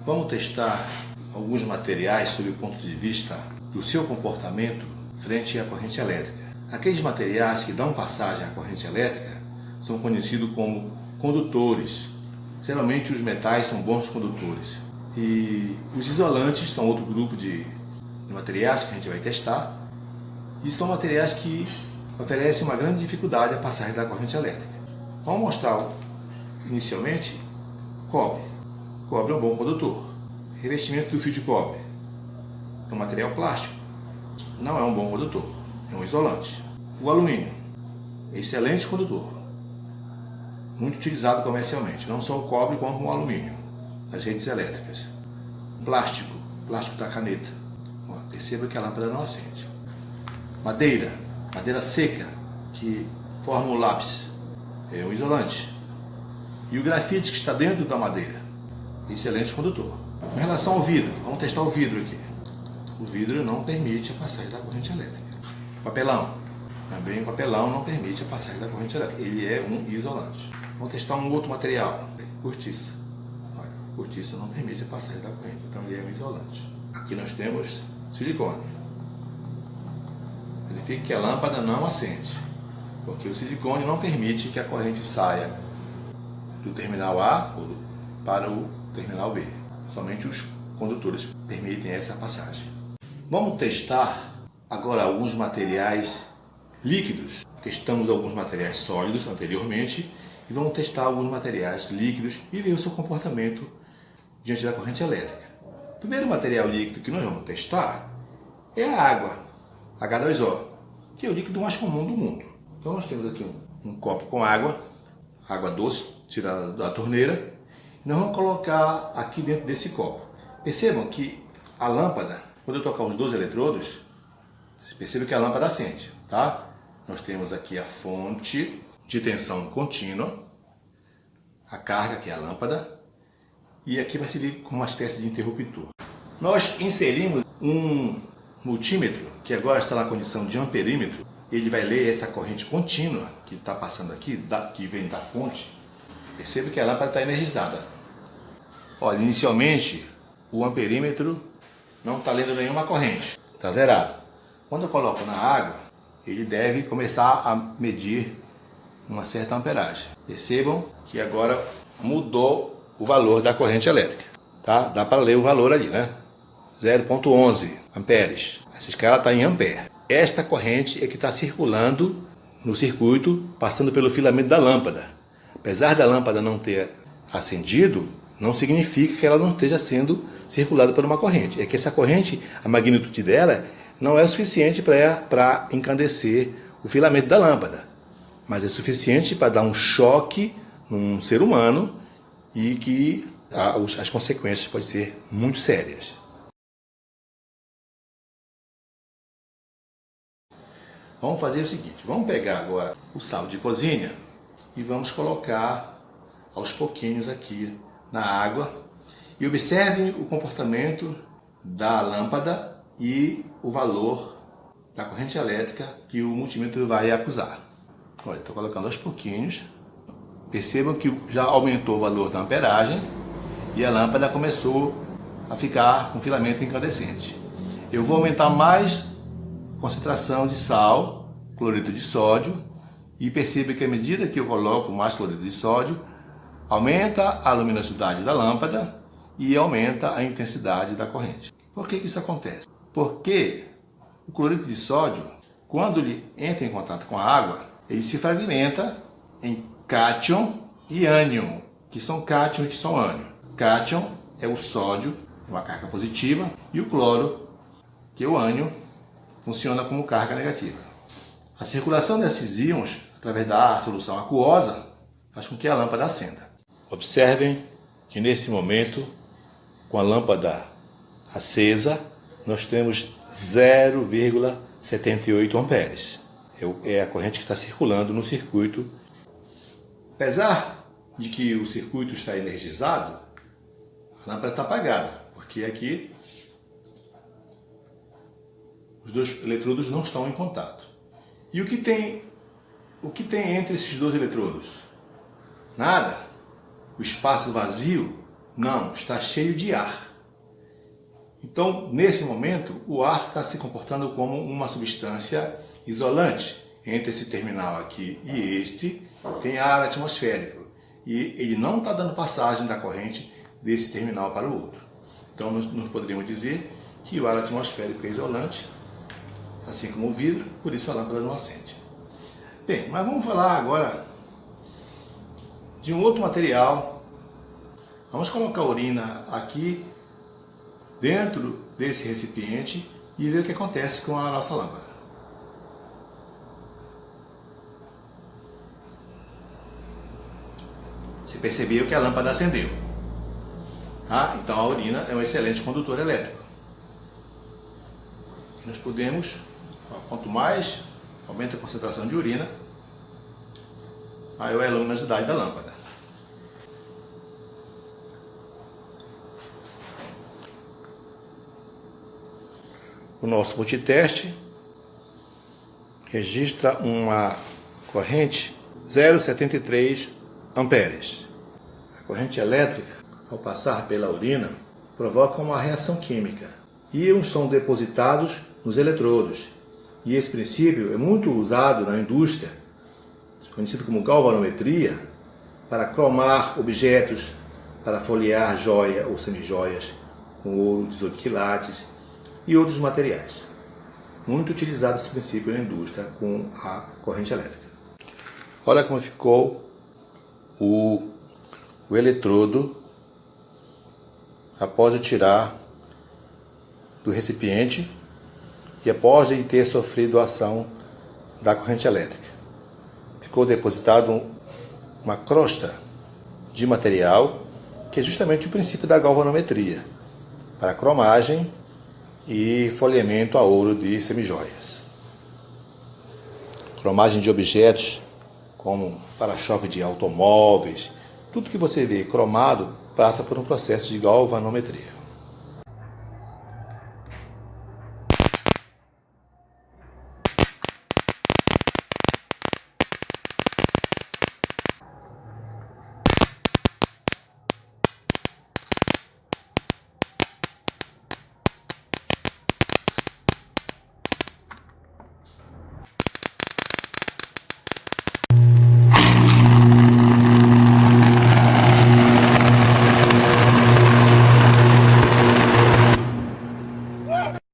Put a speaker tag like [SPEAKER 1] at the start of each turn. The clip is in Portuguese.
[SPEAKER 1] Vamos testar alguns materiais sob o ponto de vista do seu comportamento frente à corrente elétrica. Aqueles materiais que dão passagem à corrente elétrica são conhecidos como condutores. Geralmente os metais são bons condutores. E os isolantes são outro grupo de materiais que a gente vai testar. E são materiais que oferecem uma grande dificuldade à passagem da corrente elétrica. Vamos mostrar inicialmente o cobre. O cobre é um bom condutor. Revestimento do fio de cobre é um material plástico. Não é um bom condutor, é um isolante. O alumínio, excelente condutor. Muito utilizado comercialmente, não só o cobre como o alumínio, nas redes elétricas. Plástico da caneta. Perceba que a lâmpada não acende. Madeira seca, que forma o lápis, é um isolante. E o grafite que está dentro da madeira, excelente condutor. Em relação ao vidro, vamos testar o vidro aqui. O vidro não permite a passagem da corrente elétrica. Papelão, também o papelão não permite a passagem da corrente elétrica. Ele é um isolante. Vamos testar um outro material, cortiça. Olha, cortiça não permite a passagem da corrente, então ele é um isolante. Aqui nós temos silicone. Verifique que a lâmpada não acende, porque o silicone não permite que a corrente saia do terminal A para o terminal B. Somente os condutores permitem essa passagem. Vamos testar agora alguns materiais líquidos. Testamos alguns materiais sólidos anteriormente e vamos testar alguns materiais líquidos e ver o seu comportamento diante da corrente elétrica. O primeiro material líquido que nós vamos testar é a água, H2O, que é o líquido mais comum do mundo. Então nós temos aqui um copo com água doce, tirada da torneira, e nós vamos colocar aqui dentro desse copo. Percebam que a lâmpada, quando eu tocar os 12 eletrodos, percebam que a lâmpada acende, tá? Nós temos aqui a fonte de tensão contínua, a carga, que é a lâmpada, e aqui vai servir como uma espécie de interruptor. Nós inserimos um multímetro, que agora está na condição de amperímetro. Ele vai ler essa corrente contínua que está passando aqui, que vem da fonte. Perceba que a lâmpada está energizada. Olha, inicialmente o amperímetro não está lendo nenhuma corrente, está zerado. Quando eu coloco na água, ele deve começar a medir uma certa amperagem. Percebam que agora mudou o valor da corrente elétrica, tá? Dá para ler o valor ali, né? 0,11 amperes. Essa escala está em ampere. Esta corrente é que está circulando no circuito, passando pelo filamento da lâmpada. Apesar da lâmpada não ter acendido, não significa que ela não esteja sendo circulada por uma corrente. É que essa corrente, a magnitude dela, não é o suficiente para encandecer o filamento da lâmpada, mas é suficiente para dar um choque num ser humano e que as consequências podem ser muito sérias. Vamos fazer o seguinte, vamos pegar agora o sal de cozinha e vamos colocar aos pouquinhos aqui na água e observem o comportamento da lâmpada e o valor da corrente elétrica que o multímetro vai acusar. Olha, estou colocando aos pouquinhos. Percebam que já aumentou o valor da amperagem e a lâmpada começou a ficar com filamento incandescente. Eu vou aumentar mais a concentração de sal, cloreto de sódio, e perceba que à medida que eu coloco mais cloreto de sódio, aumenta a luminosidade da lâmpada e aumenta a intensidade da corrente. Por que isso acontece? Porque o cloreto de sódio, quando ele entra em contato com a água, ele se fragmenta em cátion e ânion, que são cátion e que são ânion. Cátion é o sódio, uma carga positiva, e o cloro, que é o ânion, funciona como carga negativa. A circulação desses íons, através da solução aquosa, faz com que a lâmpada acenda. Observem que nesse momento, com a lâmpada acesa, nós temos 0,78 amperes. É a corrente que está circulando no circuito. Apesar de que o circuito está energizado, a lâmpada está apagada, porque aqui os dois eletrodos não estão em contato. E o que tem entre esses dois eletrodos? Nada. O espaço vazio Não, está cheio de ar. Então, nesse momento, o ar está se comportando como uma substância isolante. Entre esse terminal aqui e este, tem ar atmosférico. E ele não está dando passagem da corrente desse terminal para o outro. Então, nós poderíamos dizer que o ar atmosférico é isolante, assim como o vidro, por isso a lâmpada não acende. Bem, mas vamos falar agora de um outro material. Vamos colocar a urina aqui dentro desse recipiente e ver o que acontece com a nossa lâmpada. Você percebeu que a lâmpada acendeu. Tá? Então a urina é um excelente condutor elétrico. E nós podemos, quanto mais aumenta a concentração de urina, maior é a luminosidade da lâmpada. O nosso multiteste registra uma corrente 0,73 amperes. A corrente elétrica, ao passar pela urina, provoca uma reação química. Íons são depositados nos eletrodos. E esse princípio é muito usado na indústria, conhecido como galvanometria, para cromar objetos, para folhear joia ou semijoias com ouro, 18 quilates e outros materiais. Muito utilizado esse princípio na indústria com a corrente elétrica. Olha como ficou o eletrodo após eu tirar do recipiente e após ele ter sofrido a ação da corrente elétrica. Ficou depositado uma crosta de material, que é justamente o princípio da galvanometria, para cromagem e folheamento a ouro de semijoias. Cromagem de objetos como para-choque de automóveis, tudo que você vê cromado passa por um processo de galvanometria.